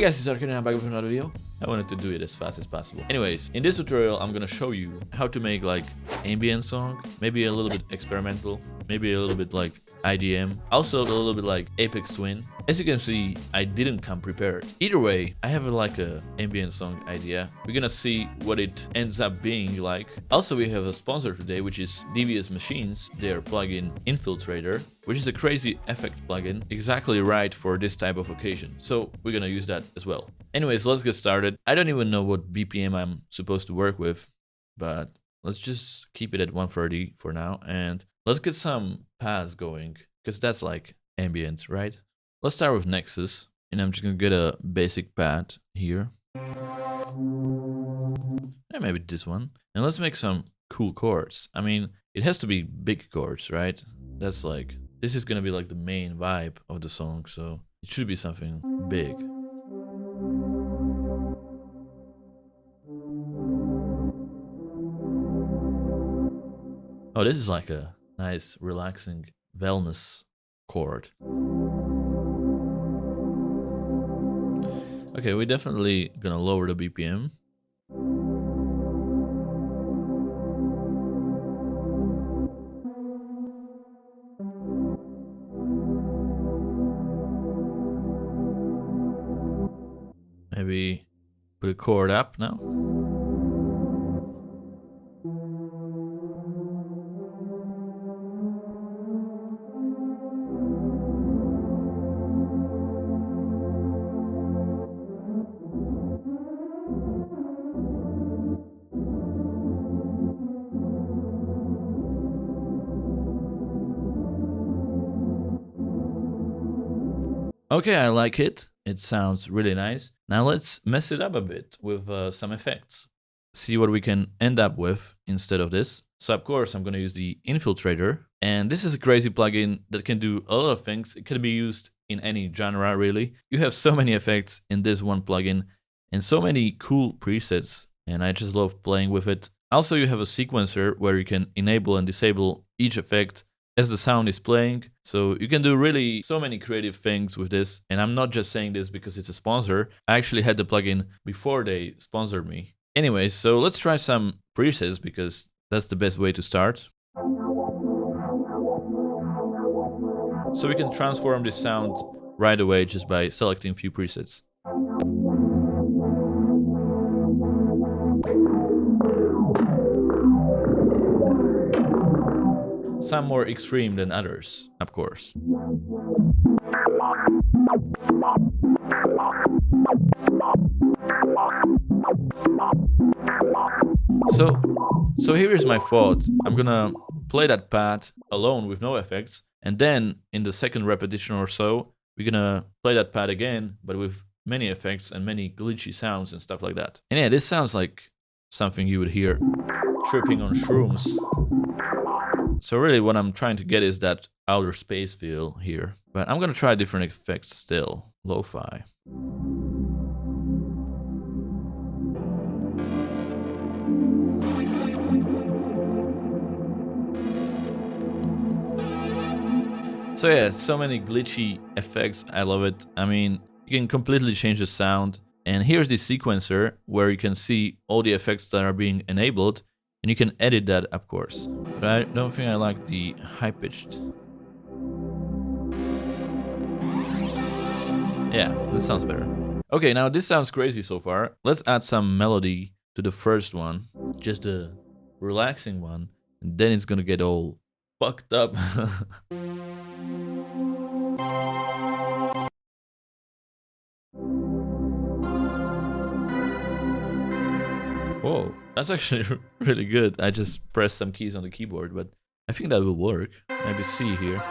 Hey guys, it's Arpeggio and I'm back with another video. I wanted to do it as fast as possible. Anyways, in this tutorial, I'm gonna show you how to make like ambient song, maybe a little bit experimental, maybe a little bit like IDM, also a little bit like Aphex Twin. As you can see, I didn't come prepared. Either way, I have like a ambient song idea. We're gonna see what it ends up being like. Also, we have a sponsor today, which is Devious Machines, their plugin Infiltrator, which is a crazy effect plugin, exactly right for this type of occasion. So we're gonna use that as well. Anyways, let's get started. I don't even know what BPM I'm supposed to work with, but let's just keep it at 130 for now. And let's get some paths going, because that's like ambient, right? Let's start with Nexus, and I'm just gonna get a basic pad here. And maybe this one. And let's make some cool chords. I mean, it has to be big chords, right? That's like, this is gonna be like the main vibe of the song, so it should be something big. Oh, this is like a nice, relaxing wellness chord. Okay, we're definitely gonna lower the BPM. Maybe put a chord up now. Okay, I like it. It sounds really nice. Now let's mess it up a bit with some effects. See what we can end up with instead of this. So of course, I'm going to use the Infiltrator. And this is a crazy plugin that can do a lot of things. It can be used in any genre, really. You have so many effects in this one plugin and so many cool presets. And I just love playing with it. Also, you have a sequencer where you can enable and disable each effect as the sound is playing. So you can do really so many creative things with this. And I'm not just saying this because it's a sponsor. I actually had the plugin before they sponsored me. Anyways, so let's try some presets because that's the best way to start. So we can transform this sound right away just by selecting a few presets. Some more extreme than others, of course. So here is my thought. I'm gonna play that pad alone with no effects, and then in the second repetition or so, we're gonna play that pad again, but with many effects and many glitchy sounds and stuff like that. And yeah, this sounds like something you would hear tripping on shrooms. So really what I'm trying to get is that outer space feel here. But I'm gonna try different effects still. Lo-fi. So yeah, so many glitchy effects, I love it. I mean, you can completely change the sound. And here's the sequencer where you can see all the effects that are being enabled. And you can edit that, of course. But I don't think I like the high-pitched. Yeah, this sounds better. Okay, now this sounds crazy so far. Let's add some melody to the first one. Just a relaxing one. And then it's gonna get all fucked up. Whoa, that's actually really good. I just pressed some keys on the keyboard, but I think that will work. Maybe C here.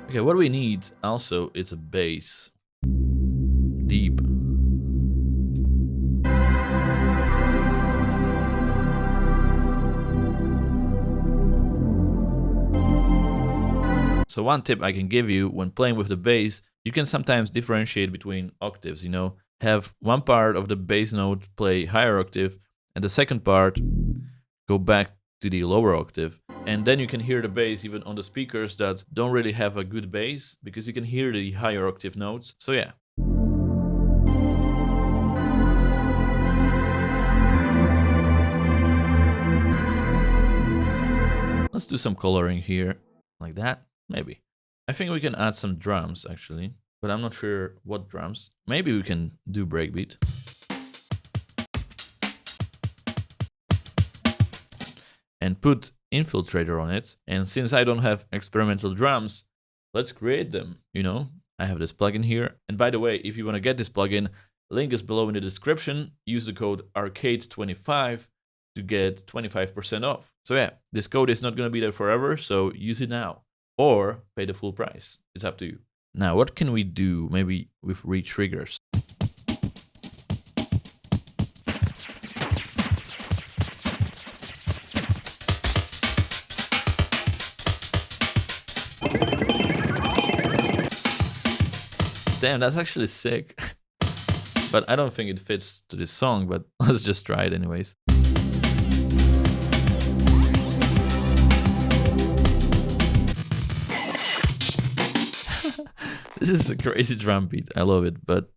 Okay, what we need also is a bass. Deep. So one tip I can give you when playing with the bass, you can sometimes differentiate between octaves, you know, have one part of the bass note play higher octave and the second part go back to the lower octave. And then you can hear the bass even on the speakers that don't really have a good bass because you can hear the higher octave notes. So yeah. Let's do some coloring here, like that, maybe. I think we can add some drums actually, but I'm not sure what drums. Maybe we can do breakbeat. And put infiltrator on it. And since I don't have experimental drums, let's create them, you know? I have this plugin here. And by the way, if you want to get this plugin, link is below in the description. Use the code ARCADE25 to get 25% off. So yeah, this code is not going to be there forever, so use it now. Or pay the full price. It's up to you. Now, what can we do maybe with re-triggers? Damn, that's actually sick. But I don't think it fits to this song, but let's just try it anyways. This is a crazy drum beat. I love it, but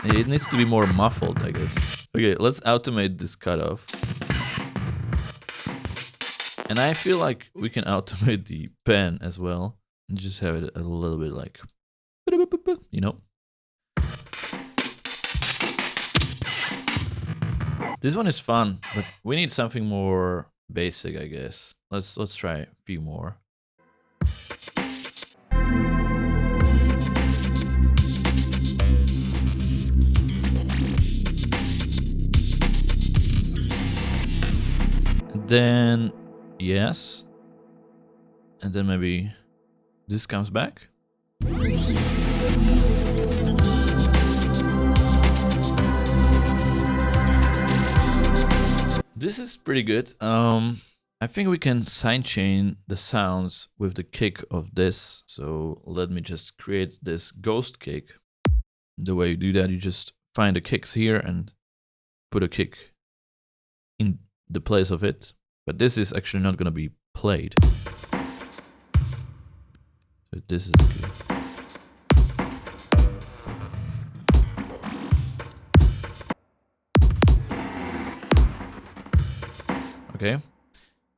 it needs to be more muffled, I guess. Okay, let's automate this cutoff. And I feel like we can automate the pen as well. And just have it a little bit like, you know. This one is fun, but we need something more basic, I guess. Let's try a few more. And then yes. And then maybe this comes back. This is pretty good. I think we can sidechain the sounds with the kick of this. So let me just create this ghost kick. The way you do that, you just find the kicks here and put a kick in the place of it. But this is actually not going to be played. So this is good. Okay.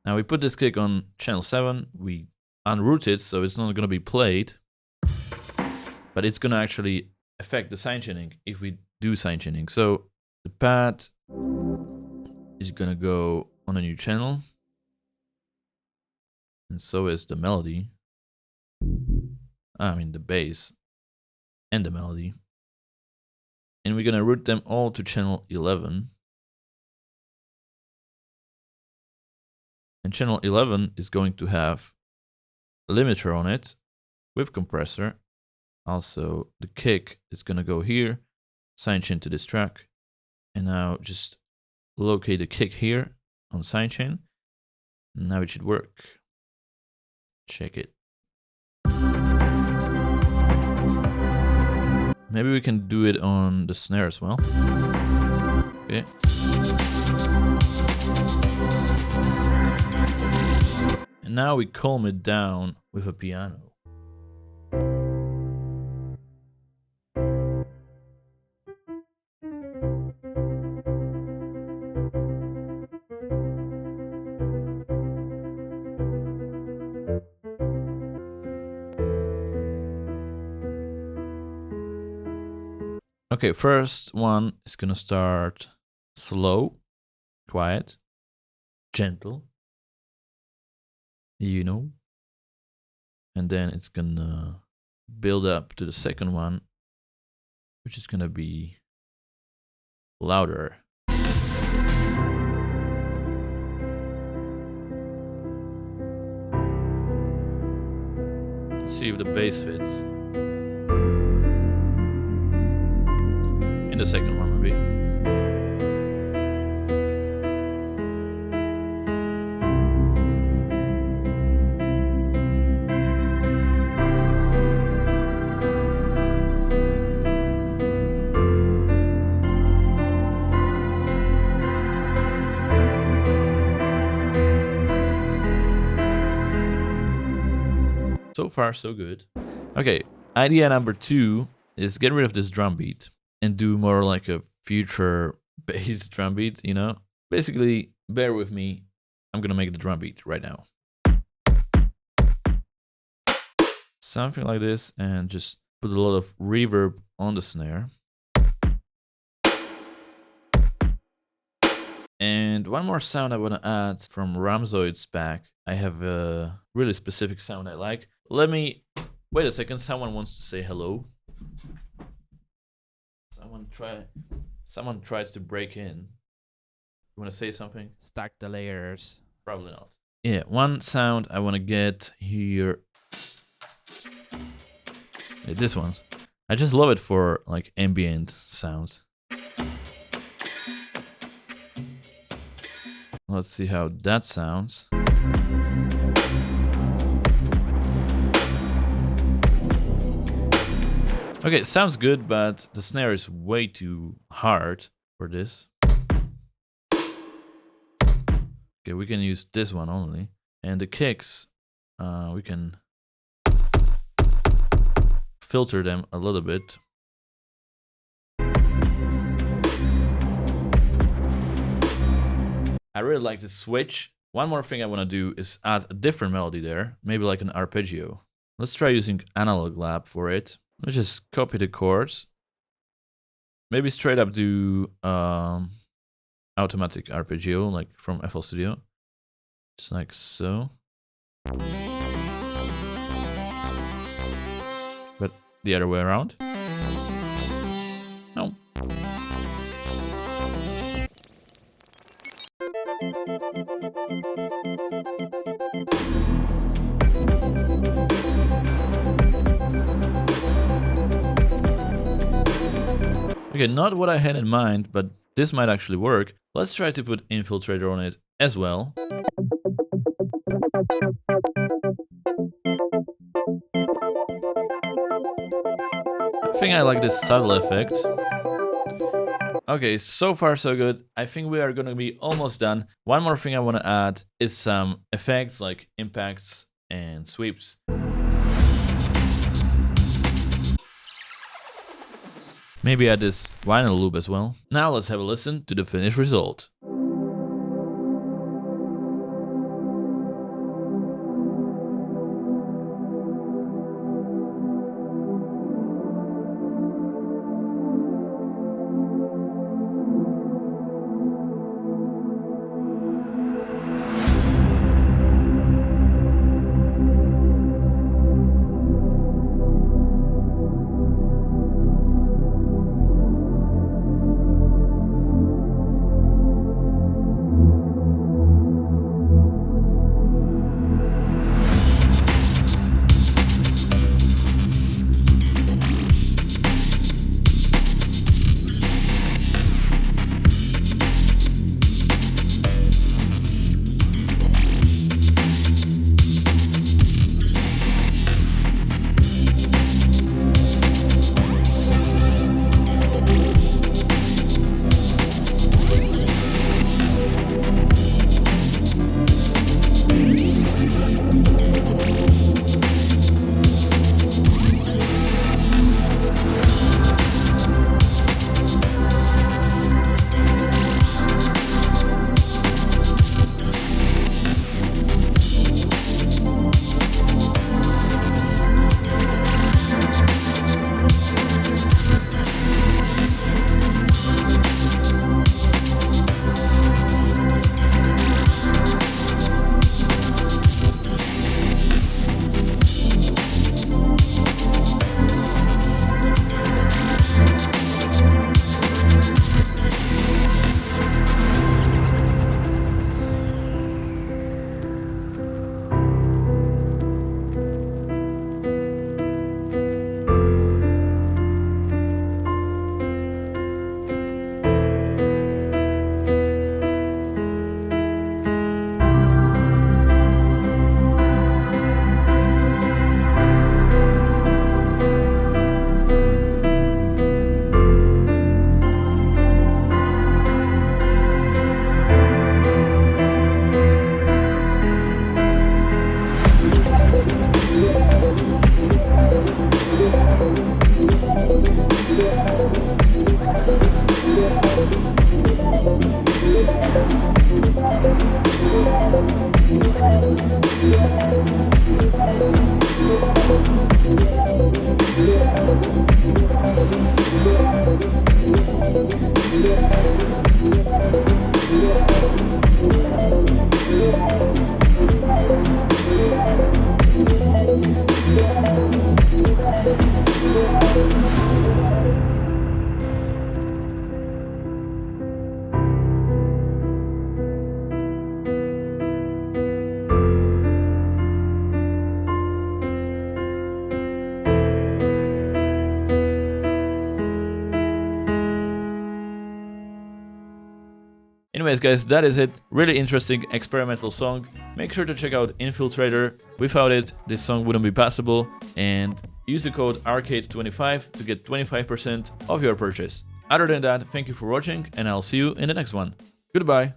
Now we put this kick on channel 7, we unroot it, so it's not going to be played, but it's going to actually affect the sidechaining if we do sidechaining. So the pad is going to go on a new channel, and so is the melody. I mean the bass and the melody. And we're going to route them all to channel 11. And channel 11 is going to have a limiter on it with compressor. Also, the kick is going to go here, sidechain to this track. And now just locate the kick here on sidechain. Now it should work. Check it. Maybe we can do it on the snare as well. Okay. And now we calm it down with a piano. Okay, first one is gonna start slow, quiet, gentle, you know, and then it's gonna build up to the second one, which is gonna be louder. Let's see if the bass fits. In the second one, maybe. So far, so good. Okay, idea number 2 is get rid of this drum beat and do more like a future bass drum beat, you know? Basically, bear with me. I'm gonna make the drum beat right now. Something like this, and just put a lot of reverb on the snare. And one more sound I want to add from Ramzoid's pack. I have a really specific sound I like. Let me... Wait a second, someone wants to say hello. Someone tried to break in. You want to say something? Stack the layers. Probably not. Yeah, one sound I want to get here. Yeah, this one. I just love it for like ambient sounds. Let's see how that sounds. Okay, it sounds good, but the snare is way too hard for this. Okay, we can use this one only. And the kicks, we can filter them a little bit. I really like this switch. One more thing I want to do is add a different melody there, maybe like an arpeggio. Let's try using Analog Lab for it. Let's just copy the chords. Maybe straight up do automatic arpeggio, like from FL Studio. Just like so. But the other way around. No. Okay, not what I had in mind, but this might actually work. Let's try to put infiltrator on it as well. I think I like this subtle effect. Okay, so far so good. I think we are gonna be almost done. One more thing I want to add is some effects like impacts and sweeps. Maybe add this vinyl loop as well. Now let's have a listen to the finished result. Anyways, guys, that is it. Really interesting experimental song. Make sure to check out Infiltrator. Without it, this song wouldn't be possible. And use the code ARCADE25 to get 25% of your purchase. Other than that, thank you for watching, and I'll see you in the next one. Goodbye.